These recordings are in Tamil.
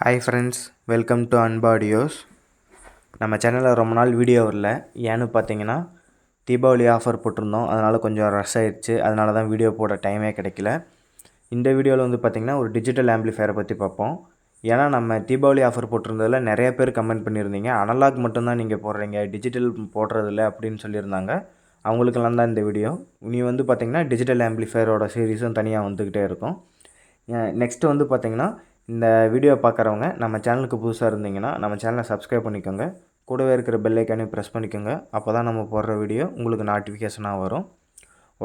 ஹாய் ஃப்ரெண்ட்ஸ், வெல்கம் டு அன்பு ஆடியோஸ். நம்ம சேனலில் ரொம்ப நாள் வீடியோ வரல. ஏன்னு பார்த்தீங்கன்னா தீபாவளி ஆஃபர் போட்டிருந்தோம், அதனால் கொஞ்சம் ரஷ் ஆயிடுச்சு. அதனால தான் வீடியோ போட டைமே கிடைக்கல. இந்த வீடியோவில் வந்து பார்த்திங்கன்னா ஒரு டிஜிட்டல் ஆம்ப்ளிஃபையரை பற்றி பார்ப்போம். ஏன்னா நம்ம தீபாவளி ஆஃபர் போட்டிருந்ததில் நிறைய பேர் கமெண்ட் பண்ணியிருந்தீங்க, அனலாக் மட்டும்தான் நீங்கள் போடுறீங்க, டிஜிட்டல் போடுறதில்ல அப்படின்னு சொல்லியிருந்தாங்க. அவங்களுக்கெல்லாம் தான் இந்த வீடியோ. இனி வந்து பார்த்திங்கன்னா டிஜிட்டல் ஆம்ப்ளிஃபையரோட சீரீஸும் தனியாக வந்துக்கிட்டே இருக்கும். நெக்ஸ்ட்டு வந்து பார்த்திங்கன்னா இந்த வீடியோ பார்க்குறவங்க நம்ம சேனலுக்கு புதுசாக இருந்தீங்கன்னா நம்ம சேனலை சப்ஸ்கிரைப் பண்ணிக்கோங்க. கூடவே இருக்கிற பெல் ஐக்கானையும் ப்ரெஸ் பண்ணிக்கோங்க. அப்போ தான் நம்ம போடுற வீடியோ உங்களுக்கு நோட்டிஃபிகேஷனாக வரும்.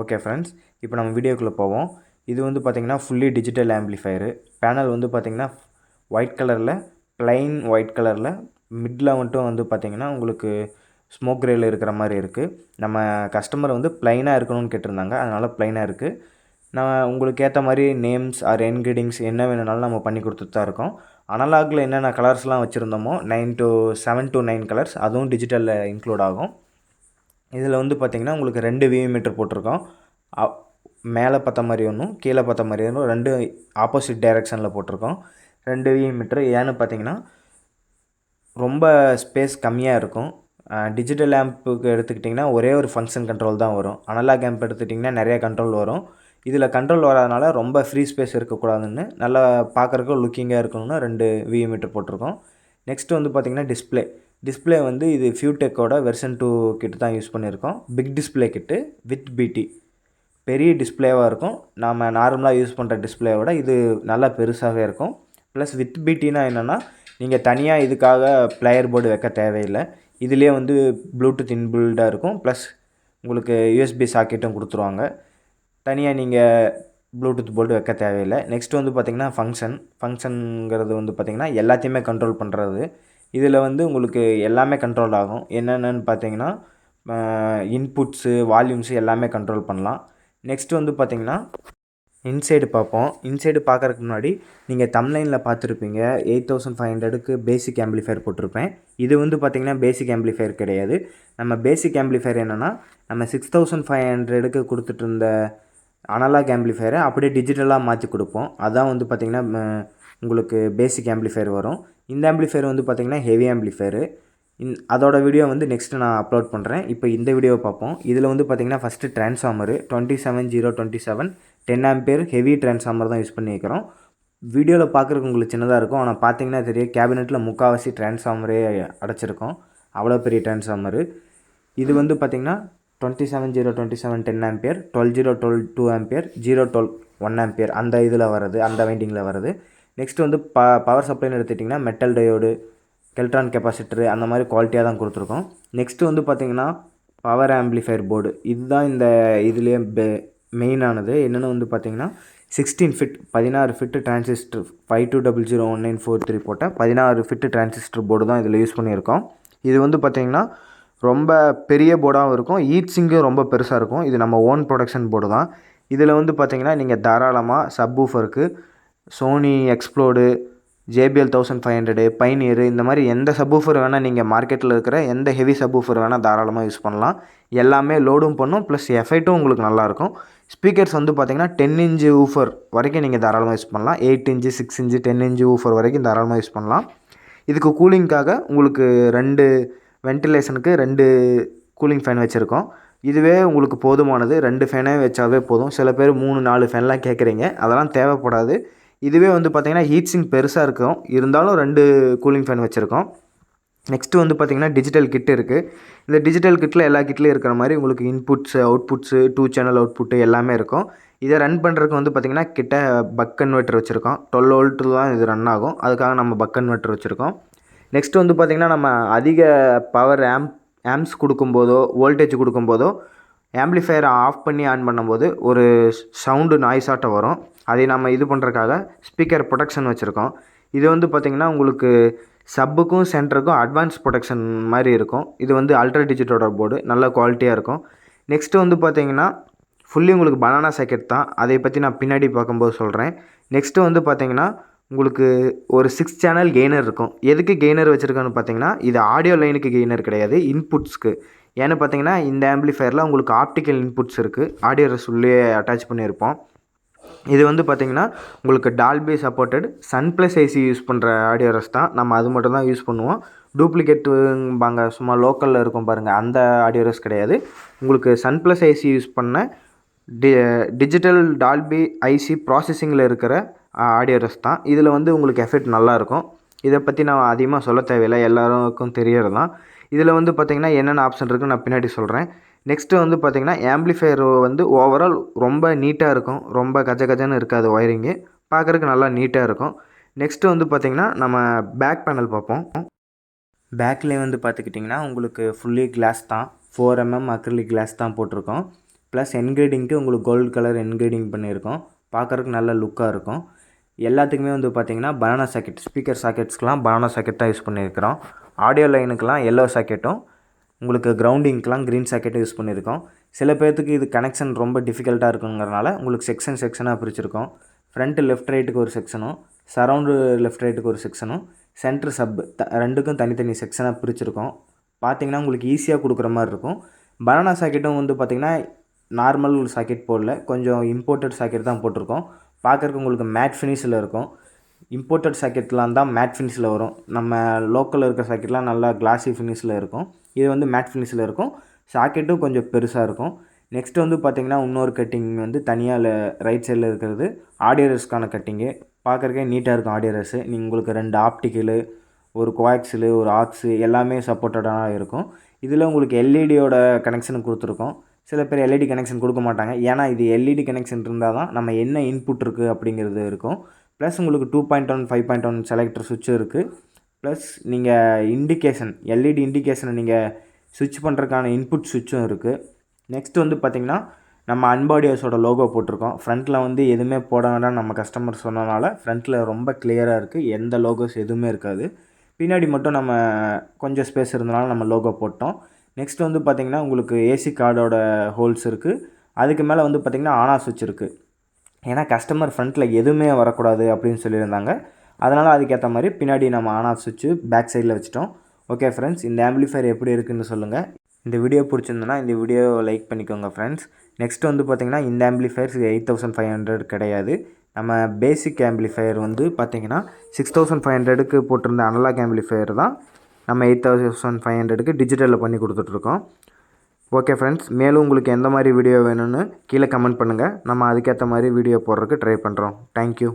ஓகே ஃப்ரெண்ட்ஸ், இப்போ நம்ம வீடியோக்குள்ளே போவோம். இது வந்து பார்த்திங்கன்னா ஃபுல்லி டிஜிட்டல் ஆம்ப்ளிஃபையரு. பேனல் வந்து பார்த்திங்கன்னா ஒயிட் கலரில், ப்ளைன் ஒயிட் கலரில், மிட்டில் மட்டும் வந்து பார்த்திங்கன்னா உங்களுக்கு ஸ்மோக் கிரேயில் இருக்கிற மாதிரி இருக்குது. நம்ம கஸ்டமர் வந்து ப்ளைனாக இருக்கணும்னு கேட்டிருந்தாங்க, அதனால் ப்ளைனாக இருக்குது. நான் உங்களுக்கு ஏற்ற மாதிரி நேம்ஸ் ஆர் என்கிரீடிங்ஸ் என்ன வேணுனாலும் நம்ம பண்ணி கொடுத்துட்டு தான் இருக்கோம். அனலாகில் என்னென்ன கலர்ஸ்லாம் வச்சுருந்தோமோ 7 to 9 கலர்ஸ், அதுவும் டிஜிட்டலில் இன்க்ளூட் ஆகும். இதில் வந்து பார்த்திங்கன்னா உங்களுக்கு 2 விவி மீட்டர் போட்டிருக்கோம். மேலே பார்த்த மாதிரி ஒன்றும் கீழே பார்த்த மாதிரி ஒன்றும், 2 ஆப்போசிட் டைரெக்ஷனில் போட்டிருக்கோம். 2 விவி மீட்ரு. ஏன்னு பார்த்தீங்கன்னா ரொம்ப ஸ்பேஸ் கம்மியாக இருக்கும். டிஜிட்டல் ஆம்புக்கு எடுத்துக்கிட்டிங்கன்னா ஒரே ஒரு ஃபங்க்ஷன் கண்ட்ரோல் தான் வரும். அனலாக் ஆம்ப் எடுத்துக்கிட்டிங்கன்னா நிறைய கண்ட்ரோல் வரும். இதில் கண்ட்ரோல் வராதனால ரொம்ப ஃப்ரீ ஸ்பேஸ் இருக்கக்கூடாதுன்னு, நல்லா பார்க்குறக்கு லுக்கிங்காக இருக்கணும்னு 2 விவி மீட்டர் போட்டிருக்கோம். நெக்ஸ்ட்டு வந்து பார்த்திங்கன்னா டிஸ்பிளே வந்து இது ஃபியூடெக்கோட வெர்ஷன் 2 கிட்டு தான் யூஸ் பண்ணியிருக்கோம். பிக் டிஸ்பிளே கிட்டு வித் பிடி, பெரிய டிஸ்பிளேவாக இருக்கும். நாம் நார்மலாக யூஸ் பண்ணுற டிஸ்பிளேவோட இது நல்லா பெருசாகவே இருக்கும். ப்ளஸ் வித் பிடினா என்னென்னா, நீங்கள் தனியாக இதுக்காக பிளேயர் போர்டு வைக்க தேவையில்லை. இதிலே வந்து ப்ளூடூத் இன்பில்டாக இருக்கும். ப்ளஸ் உங்களுக்கு யூஎஸ்பி சாக்கெட்டும் கொடுத்துருவாங்க. தனியாக நீங்கள் ப்ளூடூத் போர்டு வைக்க தேவையில்லை. நெக்ஸ்ட் வந்து பார்த்திங்கன்னா ஃபங்க்ஷனுங்கிறது வந்து பார்த்திங்கன்னா எல்லாத்தையுமே கண்ட்ரோல் பண்ணுறது. இதில் வந்து உங்களுக்கு எல்லாமே கண்ட்ரோல் ஆகும். என்னென்னு பார்த்திங்கன்னா இன்புட்ஸு, வால்யூம்ஸு எல்லாமே கண்ட்ரோல் பண்ணலாம். நெக்ஸ்ட் வந்து பார்த்திங்கன்னா இன்சைடு பார்ப்போம். இன்சைடு பார்க்குறதுக்கு முன்னாடி நீங்கள் தம்ப்நெயிலில் பார்த்துருப்பீங்க, 8500க்கு பேசிக் ஆம்ப்ளிஃபையர் போட்டிருப்பேன். இது வந்து பார்த்திங்கன்னா பேசிக் ஆம்ப்ளிஃபையர் கிடையாது. நம்ம பேசிக் ஆம்ப்ளிஃபையர் என்னென்னா, நம்ம 6500க்கு கொடுத்துட்டு இருந்த அனலாக் ஆம்ப்ளிஃபையரை அப்படியே டிஜிட்டலாக மாற்றி கொடுப்போம். அதான் வந்து பார்த்திங்கன்னா உங்களுக்கு பேசிக் ஆம்ப்ளிஃபையர் வரும். இந்த ஆம்ப்ளிஃபையர் வந்து பார்த்திங்கன்னா ஹெவி ஆம்ப்ளிஃபையரு. அதோட வீடியோ வந்து நெக்ஸ்ட்டு நான் அப்லோட் பண்ணுறேன். இப்போ இந்த வீடியோவை பார்ப்போம். இதில் வந்து பார்த்திங்கன்னா first transformer 27027 10 ampere heavy transformer தான் யூஸ் பண்ணி வைக்கிறோம். வீடியோவில் பார்க்குறதுக்கு உங்களுக்கு சின்னதாக இருக்கும், ஆனால் பார்த்தீங்கன்னா தெரியும் கேபினெட்டில் முக்கால்வாசி ட்ரான்ஸ்ஃபார்மரே அடைச்சிருக்கோம். அவ்வளோ பெரிய ட்ரான்ஸ்ஃபார்மரு. இது வந்து பார்த்திங்கன்னா 27027 10 ஆம்பியர், 12012 2 ஆம்பியர், 012 1 ஆம்பியர் அந்த இதில் வருது, அந்த வைண்டிங்கில் வருது. நெக்ஸ்ட் வந்து பவர் சப்ளைன்னு எடுத்துட்டிங்கன்னா மெட்டல் டயோடு, கெல்ட்ரான் கெப்பாசிட்டரு அந்த மாதிரி குவாலிட்டியாக தான் கொடுத்துருக்கோம். நெக்ஸ்ட்டு வந்து பார்த்திங்கன்னா பவர் ஆம்ப்ளிஃபையர் போர்டு. இதுதான் இந்த இதுலேயே மெயினானது. என்னென்னு வந்து பார்த்திங்கன்னா 16 ஃபிட் 16 ஃபிட்டு டிரான்சிஸ்டர் 52001943 போட்ட 16 ஃபிட்டு டிரான்சிஸ்டர் போர்டு தான் இதில் யூஸ் பண்ணியிருக்கோம். இது வந்து பார்த்திங்கன்னா ரொம்ப பெரிய போர்டாகவும் இருக்கும், ஹீட் சிங்கும் ரொம்ப பெருசாக இருக்கும். இது நம்ம ஓன் ப்ரொடக்ஷன் போர்டு தான். இதில் வந்து பார்த்திங்கன்னா நீங்கள் தாராளமாக சப்வூஃபருக்கு சோனி எக்ஸ்ப்ளோடு, JBL 1500, பைனியரு இந்த மாதிரி எந்த சப்வூஃபர் வேணால் நீங்கள் மார்க்கெட்டில் இருக்கிற எந்த ஹெவி சப்வூஃபர் வேணால் தாராளமாக யூஸ் பண்ணலாம். எல்லாமே லோடும் பண்ணும், ப்ளஸ் எஃபெக்ட்டும் உங்களுக்கு நல்லாயிருக்கும். ஸ்பீக்கர்ஸ் வந்து பார்த்திங்கன்னா 10 இன்ச்சு ஊஃபர் வரைக்கும் நீங்கள் தாராளமாக யூஸ் பண்ணலாம். 8 இன்ச்சு 6 இன்ச்சு 10 இன்ச்சு ஊஃபர் வரைக்கும் தாராளமாக யூஸ் பண்ணலாம். இதுக்கு கூலிங்காக உங்களுக்கு 2 வென்டிலேஷனுக்கு 2 கூலிங் ஃபேன் வச்சுருக்கோம். இதுவே உங்களுக்கு போதுமானது. 2 ஃபேனே வச்சாவே போதும். சில பேர் 3-4 ஃபேன்லாம் கேட்குறீங்க, அதெல்லாம் தேவைப்படாது. இதுவே வந்து பார்த்திங்கன்னா ஹீட் சிங்க் பெருசாக இருக்கும், இருந்தாலும் 2 கூலிங் ஃபேன் வச்சுருக்கோம். நெக்ஸ்ட்டு வந்து பார்த்திங்கன்னா டிஜிட்டல் கிட் இருக்குது. இந்த டிஜிட்டல் கிட்டில் எல்லா கிட்லேயும் இருக்கிற மாதிரி உங்களுக்கு இன்புட்ஸு, அவுட்புட்ஸு, 2 சேனல் அவுட்புட்டு எல்லாமே இருக்கும். இதை ரன் பண்ணுறதுக்கு வந்து பார்த்திங்கன்னா கிட்ட பக் கன்வெர்ட்டர் வச்சுருக்கோம். 12 வோல்ட்டு தான் இது ரன் ஆகும், அதுக்காக நம்ம பக் கன்வெர்ட்டர் வச்சுருக்கோம். நெக்ஸ்ட்டு வந்து பார்த்திங்கன்னா நம்ம அதிக பவர் ஆம்ப்ஸ் கொடுக்கும்போதோ வோல்டேஜ் கொடுக்கும்போதோ ஆம்ப்ளிஃபையரை ஆஃப் பண்ணி ஆன் பண்ணும்போது ஒரு சவுண்டு நாய்ஸாட்டம் வரும். அதை நம்ம இது பண்ணுறதுக்காக ஸ்பீக்கர் ப்ரொடெக்ஷன் வச்சுருக்கோம். இது வந்து பார்த்திங்கன்னா உங்களுக்கு சப்புக்கும் சென்டருக்கும் அட்வான்ஸ் ப்ரொடெக்ஷன் மாதிரி இருக்கும். இது வந்து அல்ட்ரா டிஜிட்டோட போர்டு, நல்ல குவாலிட்டியாக இருக்கும். நெக்ஸ்ட்டு வந்து பார்த்திங்கன்னா ஃபுல்லி உங்களுக்கு பனானா சாக்கெட் தான், அதை பற்றி நான் பின்னாடி பார்க்கும்போது சொல்கிறேன். நெக்ஸ்ட்டு வந்து பார்த்திங்கன்னா உங்களுக்கு ஒரு 6 சேனல் கெய்னர் இருக்கும். எதுக்கு கெய்னர் வச்சுருக்கோன்னு பார்த்திங்கன்னா இது ஆடியோ லைனுக்கு கெய்னர் கிடையாது, இன்புட்ஸ்க்கு. ஏன்னு பார்த்தீங்கன்னா இந்த ஆம்ப்ளிஃபையரில் உங்களுக்கு ஆப்டிக்கல் இன்புட்ஸ் இருக்குது, ஆடியோ ரெஸ் உள்ளே அட்டாச் பண்ணியிருப்போம். இது வந்து பார்த்திங்கன்னா உங்களுக்கு Dolby supported Sunplus IC use பண்ணுற ஆடியோரஸ் தான். நம்ம அது மட்டும் தான் யூஸ் பண்ணுவோம். டூப்ளிகேட்டும்பாங்க சும்மா லோக்கலில் இருக்கும் பாருங்கள், அந்த ஆடியோரஸ் கிடையாது. உங்களுக்கு சன் ப்ளஸ் ஐசி யூஸ் பண்ண டிஜிட்டல் டால்பி ஐசி ப்ராசஸிங்கில் இருக்கிற ஆடியோரஸ் தான். இதில் வந்து உங்களுக்கு எஃபெக்ட் நல்லாயிருக்கும். இதை பற்றி நான் அதிகமாக சொல்ல தேவையில்லை, எல்லாருக்கும் தெரியறது தான். இதில் வந்து பார்த்திங்கன்னா என்னென்ன ஆப்ஷன் இருக்குன்னு நான் பின்னாடி சொல்கிறேன். நெக்ஸ்ட்டு வந்து பார்த்திங்கன்னா ஆம்பிளிஃபையர் வந்து ஓவரால் ரொம்ப நீட்டாக இருக்கும். ரொம்ப கஜ கஜன்னு இருக்காது, ஒயரிங்கு பார்க்குறதுக்கு நல்லா நீட்டாக இருக்கும். நெக்ஸ்ட்டு வந்து பார்த்திங்கன்னா நம்ம பேக் பேனல் பார்ப்போம். பேக்லேயே வந்து பார்த்துக்கிட்டிங்கன்னா உங்களுக்கு ஃபுல்லி கிளாஸ் தான், 4mm அக்ரிலிக் கிளாஸ் தான் போட்டிருக்கோம். ப்ளஸ் என்கிரேடிங்க்கு உங்களுக்கு கோல்டு கலர் என்கிரேடிங் பண்ணியிருக்கோம். பார்க்குறதுக்கு நல்ல லுக்காக இருக்கும். எல்லாத்துக்குமே வந்து பார்த்திங்கன்னா பனானா சாக்கெட், ஸ்பீக்கர் சாக்கெட்ஸ்க்கெலாம் பனானா சாக்கெட் தான் யூஸ் பண்ணியிருக்கிறோம். ஆடியோ லைனுக்கெலாம் எல்லோ சாக்கெட்டும், உங்களுக்கு கிரவுண்டிங்க்கெலாம் க்ரீன் சாக்கெட்டும் யூஸ் பண்ணியிருக்கோம். சில பேர்த்துக்கு இது கனெக்ஷன் ரொம்ப டிஃபிகல்ட்டாக இருக்குங்கிறனால உங்களுக்கு செக்ஷனாக பிரிச்சிருக்கோம். ஃப்ரண்ட்டு லெஃப்ட் ரைட்டுக்கு ஒரு செக்ஷனும், சரவுண்டு லெஃப்ட் ரைட்டுக்கு ஒரு செக்ஷனும், சென்ட்ரு சப் ரெண்டுக்கும் தனித்தனி செக்ஷனாக பிரிச்சிருக்கோம். பார்த்திங்கன்னா உங்களுக்கு ஈஸியாக கொடுக்குற மாதிரி இருக்கும். பனானா சாக்கெட்டும் வந்து பார்த்திங்கன்னா நார்மல் சாக்கெட் போடல, கொஞ்சம் இம்போர்ட்டட் சாக்கெட் தான் போட்டிருக்கோம். பார்க்குறக்கு உங்களுக்கு மேட் ஃபினிஷில் இருக்கும். இம்போர்ட்டட் சாக்கெட்லாம் தான் மேட் ஃபினிஷில் வரும். நம்ம லோக்கலில் இருக்கிற சாக்கெட்லாம் நல்லா கிளாஸி ஃபினிஷில் இருக்கும். இது வந்து மேட் ஃபினிஷில் இருக்கும். சாக்கெட்டும் கொஞ்சம் பெருசாக இருக்கும். நெக்ஸ்ட்டு வந்து பார்த்திங்கன்னா இன்னொரு கட்டிங் வந்து தனியாக ரைட் சைடில் இருக்கிறது ஆடியோரஸ்க்கான கட்டிங்கு. பார்க்குறக்கே நீட்டாக இருக்கும் ஆடியோரஸ்ஸு. உங்களுக்கு 2 ஆப்டிக்கலு, ஒரு கோஆக்ஸிலு, ஒரு ஆக்ஸு எல்லாமே சப்போர்ட்டடாக இருக்கும். இதில் உங்களுக்கு எல்இடியோட கனெக்ஷன் கொடுத்துருக்கோம். சில பேர் எல்இடி கனெக்ஷன் கொடுக்க மாட்டாங்க. ஏன்னா இது எல்இடி கனெக்ஷன் இருந்தால் தான் நம்ம என்ன இன்புட் இருக்குது அப்படிங்கிறது இருக்கும். ப்ளஸ் உங்களுக்கு 2.1 5.1 செலக்டர் சுவிட்சும் இருக்குது. ப்ளஸ் நீங்கள் இண்டிகேஷன் எல்இடி இண்டிகேஷனை நீங்கள் ஸ்விட்ச் பண்ணுறதுக்கான இன்புட் சுவிட்சும் இருக்குது. நெக்ஸ்ட் வந்து பார்த்திங்கன்னா நம்ம அன்பாடியோஸோட லோகோ போட்டிருக்கோம். ஃப்ரண்ட்டில் வந்து எதுவுமே போட வேண்டாம் நம்ம கஸ்டமர் சொன்னனால ஃப்ரண்ட்டில் ரொம்ப கிளியராக இருக்குது, எந்த லோகோஸ் எதுவுமே இருக்காது. பின்னாடி மட்டும் நம்ம கொஞ்சம் ஸ்பேஸ் இருந்தனால நம்ம லோகோ போட்டோம். நெக்ஸ்ட் வந்து பார்த்திங்கன்னா உங்களுக்கு ஏசி கார்டோட ஹோல்ஸ் இருக்குது. அதுக்கு மேலே வந்து பார்த்திங்கன்னா ஆன் ஆஃப் சுவிட்ச் இருக்குது. ஏன்னா கஸ்டமர் ஃப்ரண்ட்டில் எதுவுமே வரக்கூடாது அப்படின்னு சொல்லியிருந்தாங்க. அதனால் அதுக்கேற்ற மாதிரி பின்னாடி நம்ம ஆன் ஆஃப் சுவிட்சு பேக் சைடில் வச்சுட்டோம். ஓகே ஃப்ரெண்ட்ஸ், இந்த ஆம்பிளிஃபையர் எப்படி இருக்குதுன்னு சொல்லுங்கள். இந்த வீடியோ பிடிச்சிருந்தனா இந்த வீடியோவை லைக் பண்ணிக்கோங்க ஃப்ரெண்ட்ஸ். நெக்ஸ்ட் வந்து பார்த்திங்கன்னா இந்த ஆம்பிளிஃபையர்ஸ் 8500 கிடையாது. நம்ம பேசிக் ஆம்பிளிஃபையர் வந்து பார்த்திங்கன்னா 6500க்கு போட்டிருந்த அனலாக் ஆம்பிளிஃபையர் தான் நம்ம 8500க்கு டிஜிட்டலில் பண்ணி கொடுத்துட்ருக்கோம். ஓகே ஃப்ரெண்ட்ஸ், மேலும் உங்களுக்கு எந்த மாதிரி வீடியோ வேணும்னு கீழே கமெண்ட் பண்ணுங்கள். நம்ம அதுக்கேற்ற மாதிரி வீடியோ போடுறதுக்கு ட்ரை பண்ணுறோம். தேங்க்யூ.